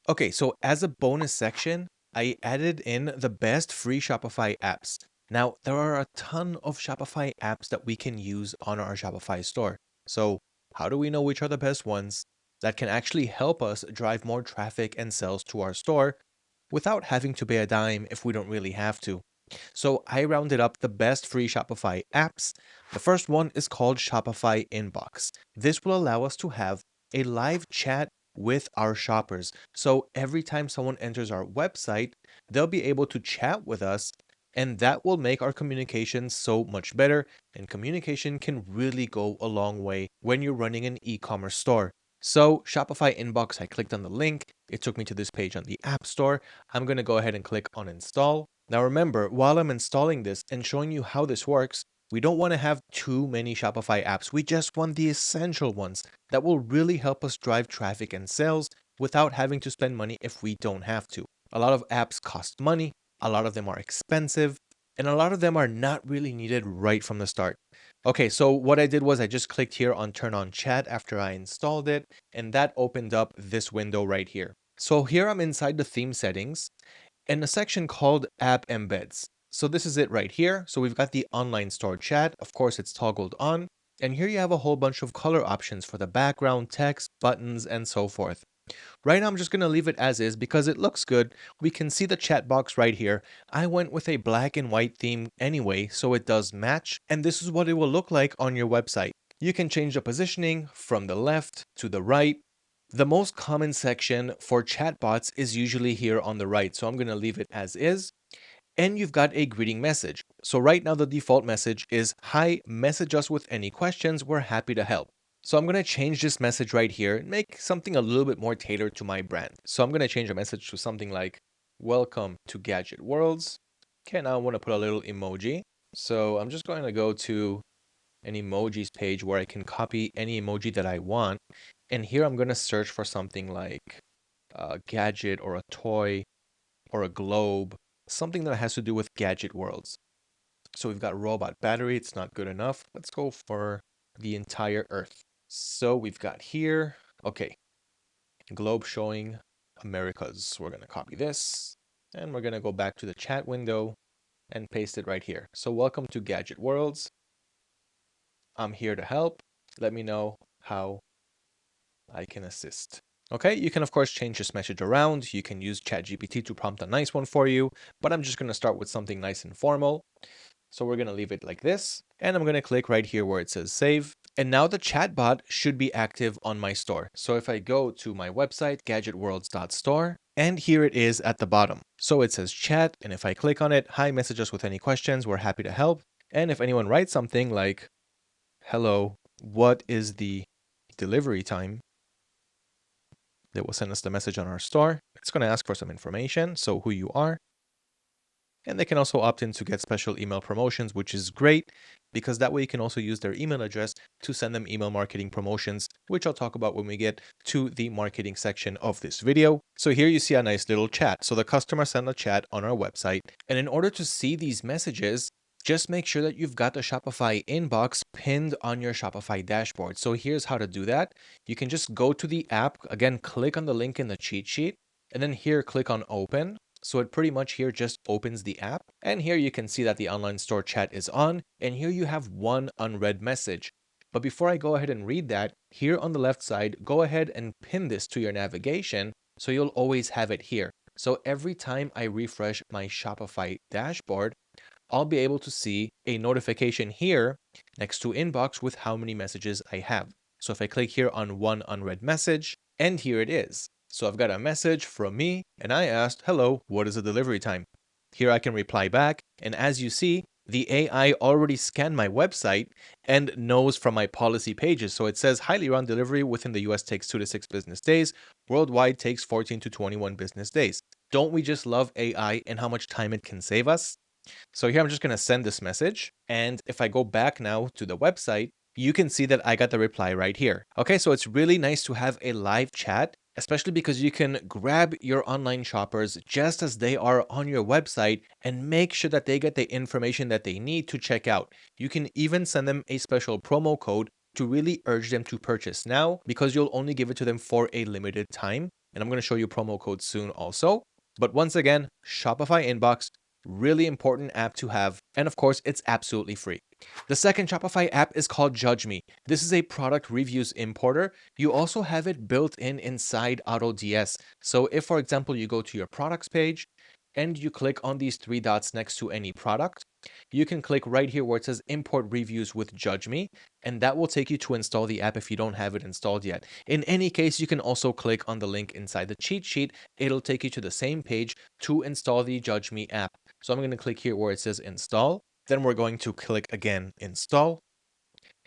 Okay, so as a bonus section, I added in the best free Shopify apps. Now, there are a ton of Shopify apps that we can use on our Shopify store. So, how do we know which are the best ones that can actually help us drive more traffic and sales to our store without having to pay a dime if we don't really have to? So, I rounded up the best free Shopify apps. The first one is called Shopify Inbox. This will allow us to have a live chat with our shoppers. So every time someone enters our website, they'll be able to chat with us, and that will make our communication so much better. And communication can really go a long way when you're running an e-commerce store. So Shopify Inbox, I clicked on the link. It took me to this page on the App Store. I'm going to go ahead and click on install. Now remember, while I'm installing this and showing you how this works, we don't want to have too many Shopify apps. We just want the essential ones that will really help us drive traffic and sales without having to spend money if we don't have to. A lot of apps cost money, a lot of them are expensive, and a lot of them are not really needed right from the start. Okay, so what I did was I just clicked here on turn on chat after I installed it, and that opened up this window right here. So here I'm inside the theme settings in a section called app embeds. So this is it right here. So we've got the online store chat. Of course, it's toggled on. And here you have a whole bunch of color options for the background, text, buttons, and so forth. Right now, I'm just going to leave it as is because it looks good. We can see the chat box right here. I went with a black and white theme anyway, so it does match. And this is what it will look like on your website. You can change the positioning from the left to the right. The most common section for chatbots is usually here on the right, so I'm going to leave it as is. And you've got a greeting message. So right now the default message is, "Hi, message us with any questions, we're happy to help." So I'm going to change this message right here and make something a little bit more tailored to my brand. So I'm going to change the message to something like, "Welcome to Gadget Worlds." Okay, now I want to put a little emoji. So I'm just going to go to an emojis page where I can copy any emoji that I want. And here I'm going to search for something like a gadget or a toy or a globe, something that has to do with gadget worlds. So we've got robot battery. It's not good enough. Let's go for the entire Earth. So we've got here, okay, globe showing Americas. We're going to copy this and we're going to go back to the chat window and paste it right here. So welcome to Gadget Worlds. I'm here to help. Let me know how I can assist. Okay, you can of course change this message around. You can use ChatGPT to prompt a nice one for you, but I'm just going to start with something nice and formal. So we're going to leave it like this, and I'm going to click right here where it says save. And now the chatbot should be active on my store. So if I go to my website, gadgetworlds.store, and here it is at the bottom. So it says chat, and if I click on it, "Hi, message us with any questions, we're happy to help." And if anyone writes something like, "Hello, what is the delivery time?" They will send us the message on our store. It's going to ask for some information, so who you are. And they can also opt in to get special email promotions, which is great because that way you can also use their email address to send them email marketing promotions, which I'll talk about when we get to the marketing section of this video. So here you see a nice little chat. So the customer sent a chat on our website. And in order to see these messages, just make sure that you've got the Shopify inbox pinned on your Shopify dashboard. So here's how to do that. You can just go to the app, again, click on the link in the cheat sheet, and then here click on open. So it pretty much here just opens the app. And here you can see that the online store chat is on. And here you have one unread message. But before I go ahead and read that, here on the left side, go ahead and pin this to your navigation so you'll always have it here. So every time I refresh my Shopify dashboard, I'll be able to see a notification here next to inbox with how many messages I have. So if I click here on one unread message, and here it is. So I've got a message from me, and I asked, "Hello, what is the delivery time?" Here I can reply back, and as you see, the AI already scanned my website and knows from my policy pages. So it says highly round delivery within the US takes 2 to 6 business days. Worldwide takes 14 to 21 business days. Don't we just love AI and how much time it can save us? So here I'm just going to send this message. And if I go back now to the website, you can see that I got the reply right here. Okay, so it's really nice to have a live chat, especially because you can grab your online shoppers just as they are on your website and make sure that they get the information that they need to check out. You can even send them a special promo code to really urge them to purchase now because you'll only give it to them for a limited time. and I'm going to show you promo code soon also. But once again, Shopify Inbox, really important app to have. And of course, it's absolutely free. The second Shopify app is called Judge Me. This is a product reviews importer. You also have it built in inside AutoDS. So if, for example, you go to your products page and you click on these three dots next to any product, you can click right here where it says import reviews with Judge Me, and that will take you to install the app if you don't have it installed yet. In any case, you can also click on the link inside the cheat sheet. It'll take you to the same page to install the Judge Me app. So I'm going to click here where it says install. Then we're going to click again install,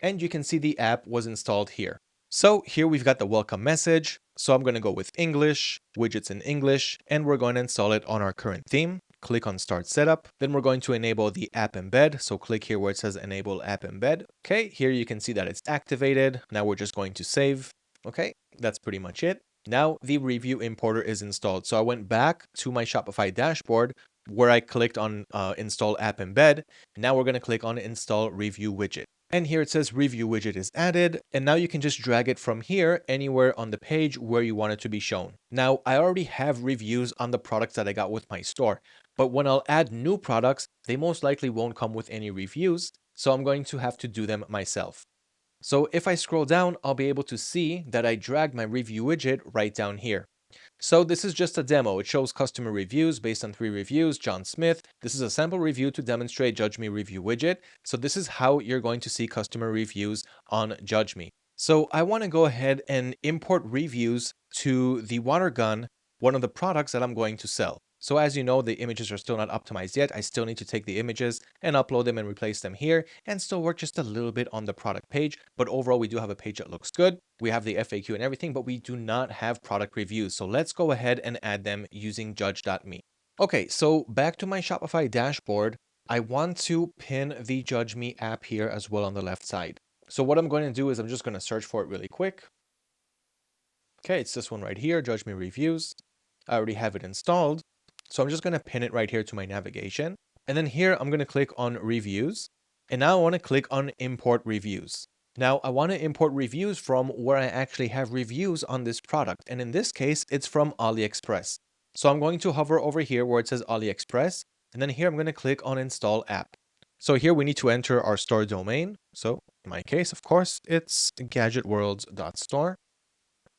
and you can see the app was installed here. So here we've got the welcome message. So I'm going to go with English, widgets in English, and we're going to install it on our current theme. Click on start setup. Then we're going to enable the app embed. So click here where it says enable app embed. Okay, here you can see that it's activated. Now we're just going to save. Okay, that's pretty much it. Now the review importer is installed. So I went back to my Shopify dashboard where I clicked on install app embed. Now we're going to click on install review widget. And here it says review widget is added. And now you can just drag it from here anywhere on the page where you want it to be shown. Now, I already have reviews on the products that I got with my store, but when I'll add new products, they most likely won't come with any reviews. So I'm going to have to do them myself. So if I scroll down, I'll be able to see that I dragged my review widget right down here. So this is just a demo. It shows customer reviews based on 3 reviews. John Smith. This is a sample review to demonstrate Judge Me review widget. So this is how you're going to see customer reviews on Judge Me. So I want to go ahead and import reviews to the water gun, one of the products that I'm going to sell. So as you know, the images are still not optimized yet. I still need to take the images and upload them and replace them here and still work just a little bit on the product page. But overall, we do have a page that looks good. We have the FAQ and everything, but we do not have product reviews. So let's go ahead and add them using judge.me. Okay, so back to my Shopify dashboard, I want to pin the Judge Me app here as well on the left side. So what I'm going to do is I'm just going to search for it really quick. Okay, it's this one right here, Judge Me reviews. I already have it installed. So I'm just going to pin it right here to my navigation. And then here I'm going to click on reviews. And now I want to click on import reviews. Now I want to import reviews from where I actually have reviews on this product. And in this case, it's from AliExpress. So I'm going to hover over here where it says AliExpress. And then here I'm going to click on install app. So here we need to enter our store domain. So in my case, of course, it's gadgetworlds.store.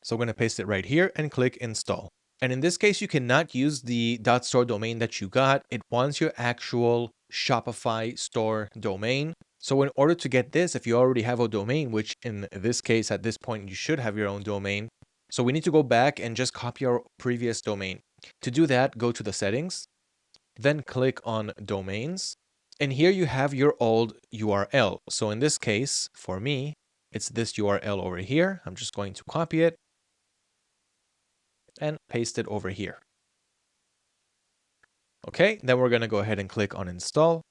So I'm going to paste it right here and click install. And in this case, you cannot use the .store domain that you got. It wants your actual Shopify store domain. So in order to get this, if you already have a domain, which in this case, at this point, you should have your own domain. So we need to go back and just copy our previous domain. To do that, go to the settings, then click on domains. And here you have your old URL. So in this case, for me, it's this URL over here. I'm just going to copy it and paste it over here. Okay, then we're going to go ahead and click on install.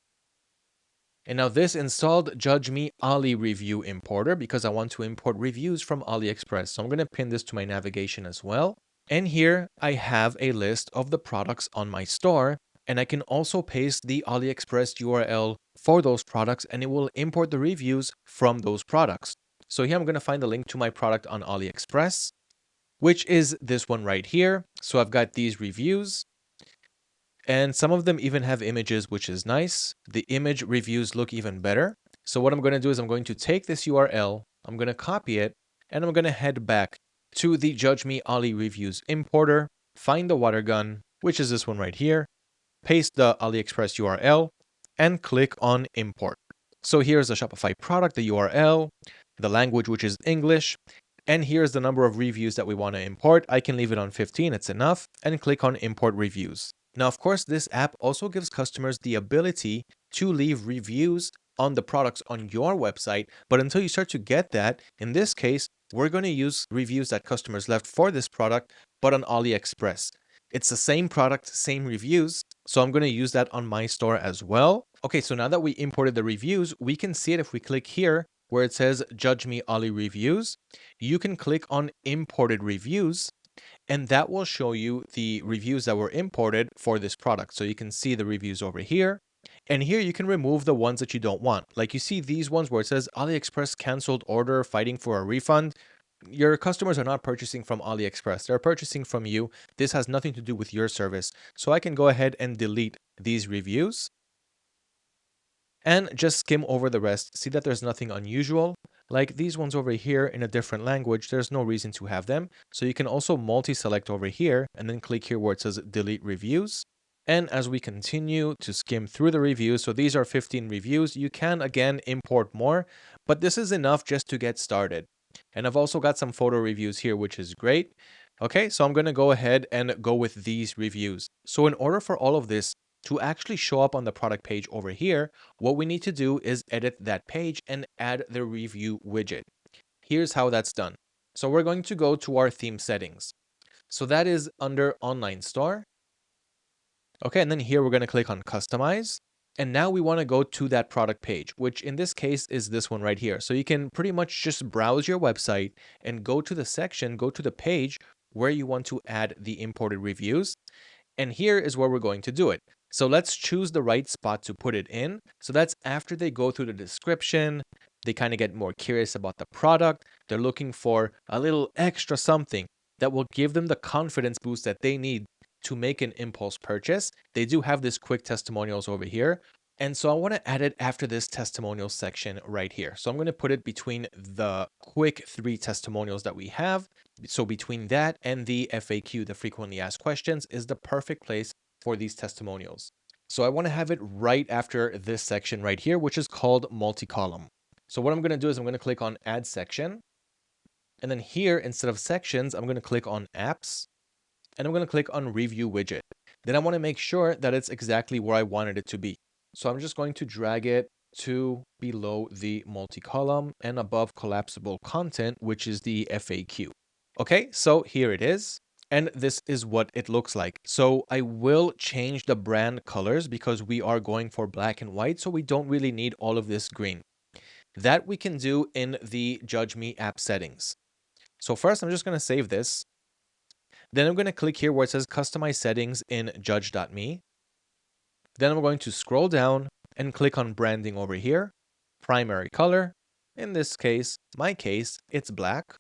And now this installed Judge Me Ali review importer because I want to import reviews from AliExpress. So I'm going to pin this to my navigation as well. And here I have a list of the products on my store. And I can also paste the AliExpress URL for those products and it will import the reviews from those products. So here I'm going to find the link to my product on AliExpress, which is this one right here. So I've got these reviews and some of them even have images, which is nice. The image reviews look even better. So what I'm going to do is I'm going to take this URL, I'm going to copy it, and I'm going to head back to the Judge Me Ali reviews importer, find the water gun, which is this one right here, paste the AliExpress URL, and click on import. So here's the Shopify product, the URL, the language, which is English, and here's the number of reviews that we want to import. I can leave it on 15, it's enough, and click on import reviews. Now, of course, this app also gives customers the ability to leave reviews on the products on your website. But until you start to get that, in this case, we're going to use reviews that customers left for this product, but on AliExpress. It's the same product, same reviews. So I'm going to use that on my store as well. Okay, so now that we imported the reviews, we can see it if we click here where it says Judge Me Ali reviews. You can click on imported reviews. And that will show you the reviews that were imported for this product. So you can see the reviews over here. And here you can remove the ones that you don't want. Like you see these ones where it says AliExpress canceled order, fighting for a refund. your customers are not purchasing from AliExpress. They're purchasing from you. This has nothing to do with your service. So I can go ahead and delete these reviews and just skim over the rest. See that there's nothing unusual. Like these ones over here in a different language, there's no reason to have them. So you can also multi-select over here and then click here where it says delete reviews. And as we continue to skim through the reviews, so these are 15 reviews, you can again import more, but this is enough just to get started. And I've also got some photo reviews here, which is great. Okay, so I'm going to go ahead and go with these reviews. So in order for all of this to actually show up on the product page over here, what we need to do is edit that page and add the review widget. Here's how that's done. So we're going to go to our theme settings. So that is under online store. Okay, and then here we're going to click on customize. And now we want to go to that product page, which in this case is this one right here. So you can pretty much just browse your website and go to the section, go to the page where you want to add the imported reviews. And here is where we're going to do it. So let's choose the right spot to put it in. So that's after they go through the description, they kind of get more curious about the product. They're looking for a little extra something that will give them the confidence boost that they need to make an impulse purchase. They do have this quick testimonials over here. And so I want to add it after this testimonial section right here. So I'm going to put it between the quick 3 testimonials that we have. So between that and the FAQ, the frequently asked questions, is the perfect place for these testimonials. So I want to have it right after this section right here, which is called multi-column. So what I'm going to do is I'm going to click on add section. And then here, instead of sections, I'm going to click on apps and I'm going to click on review widget. Then I want to make sure that it's exactly where I wanted it to be. So I'm just going to drag it to below the multi-column and above collapsible content, which is the FAQ. Okay, so here it is. And this is what it looks like. So I will change the brand colors because we are going for black and white. So we don't really need all of this green. That we can do in the Judge Me app settings. So first, I'm just going to save this. Then I'm going to click here where it says customize settings in judge.me. Then I'm going to scroll down and click on branding over here. Primary color. In this case, my case, it's black.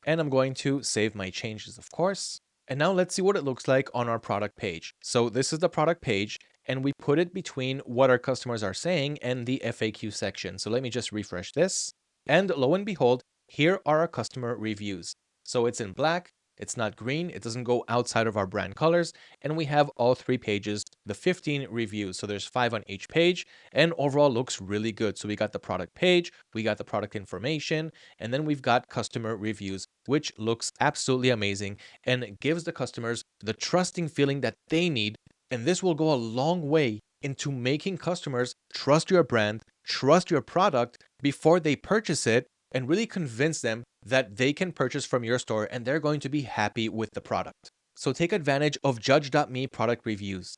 And I'm going to save my changes, of course. And now let's see what it looks like on our product page. So this is the product page, and we put it between what our customers are saying and the FAQ section. So let me just refresh this. And lo and behold, here are our customer reviews. So it's in black, it's not green, it doesn't go outside of our brand colors, and we have all 3 pages, the 15 reviews. So there's 5 on each page, and overall looks really good. So we got the product page, we got the product information, and then we've got customer reviews, which looks absolutely amazing and gives the customers the trusting feeling that they need. And this will go a long way into making customers trust your brand, trust your product before they purchase it, and really convince them that they can purchase from your store and they're going to be happy with the product. So take advantage of Judge.me product reviews.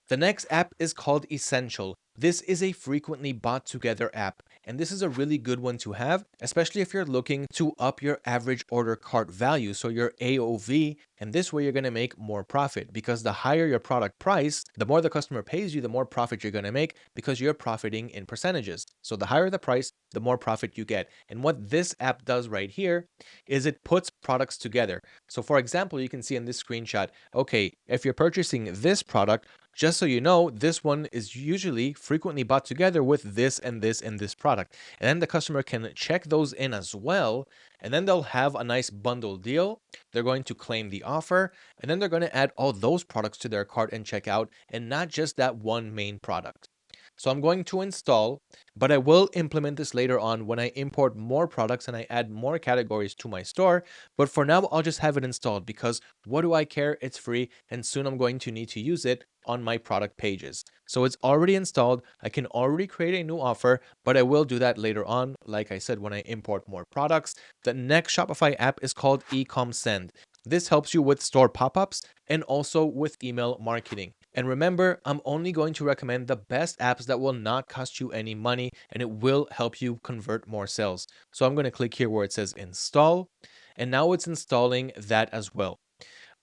The next app is called Essential. This is a frequently bought together app, and this is a really good one to have, especially if you're looking to up your average order cart value, so your AOV, and this way you're going to make more profit because the higher your product price, the more the customer pays you, the more profit you're going to make because you're profiting in percentages. So the higher the price, the more profit you get. And what this app does right here is it puts products together. So for example, you can see in this screenshot, okay, if you're purchasing this product, just so you know, this one is usually frequently bought together with this and this and this product. And then the customer can check those in as well. And then they'll have a nice bundle deal. They're going to claim the offer. And then they're going to add all those products to their cart and check out, and not just that one main product. So I'm going to install, but I will implement this later on when I import more products and I add more categories to my store. But for now, I'll just have it installed because what do I care? It's free, and soon I'm going to need to use it on my product pages. So it's already installed. I can already create a new offer, but I will do that later on. Like I said, when I import more products. The next Shopify app is called EcomSend. This helps you with store pop-ups and also with email marketing. And remember, I'm only going to recommend the best apps that will not cost you any money and it will help you convert more sales. So I'm going to click here where it says install, and now it's installing that as well.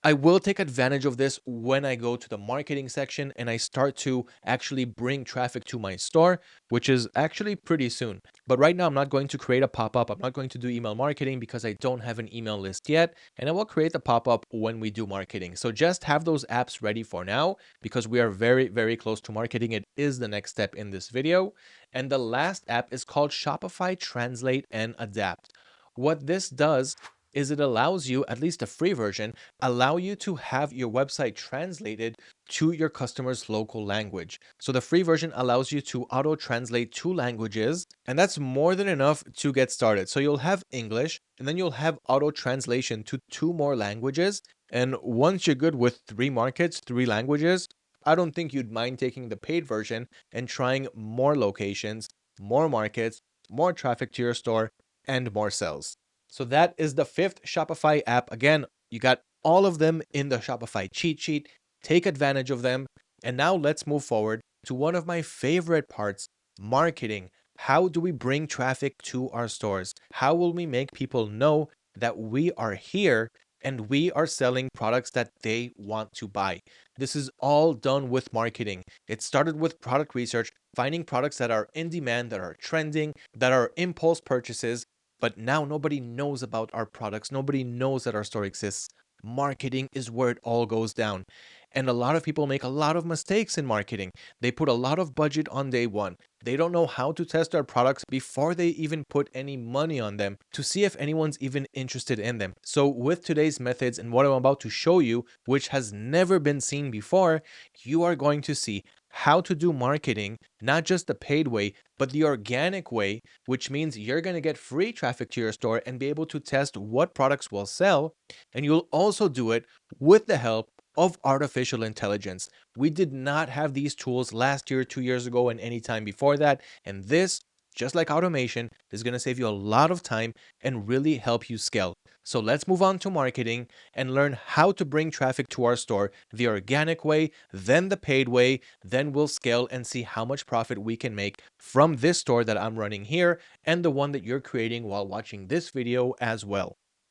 I will take advantage of this when I go to the marketing section and I start to actually bring traffic to my store, which is actually pretty soon. But right now, I'm not going to create a pop-up. I'm not going to do email marketing because I don't have an email list yet. And I will create the pop-up when we do marketing. So just have those apps ready for now because we are very, very close to marketing. It is the next step in this video. And the last app is called Shopify Translate and Adapt. What this does is it allows you, at least a free version, allow you to have your website translated to your customer's local language. So the free version allows you to auto translate 2 languages, and that's more than enough to get started. So you'll have English, and then you'll have auto translation to 2 more languages. And once you're good with 3 markets, 3 languages, I don't think you'd mind taking the paid version and trying more locations, more markets, more traffic to your store, and more sales. So that is the 5th Shopify app. Again, you got all of them in the Shopify cheat sheet. Take advantage of them. And now let's move forward to one of my favorite parts, marketing. How do we bring traffic to our stores? How will we make people know that we are here and we are selling products that they want to buy? This is all done with marketing. It started with product research, finding products that are in demand, that are trending, that are impulse purchases. But now nobody knows about our products. Nobody knows that our store exists. Marketing is where it all goes down. And a lot of people make a lot of mistakes in marketing. They put a lot of budget on day one. They don't know how to test our products before they even put any money on them to see if anyone's even interested in them. So with today's methods and what I'm about to show you, which has never been seen before, you are going to see how to do marketing, not just the paid way, but the organic way, which means you're going to get free traffic to your store and be able to test what products will sell. And you'll also do it with the help of artificial intelligence. We did not have these tools last year, 2 years ago, and any time before that. And this, just like automation, is going to save you a lot of time and really help you scale. So let's move on to marketing and learn how to bring traffic to our store the organic way, then the paid way. Then we'll scale and see how much profit we can make from this store that I'm running here and the one that you're creating while watching this video as well.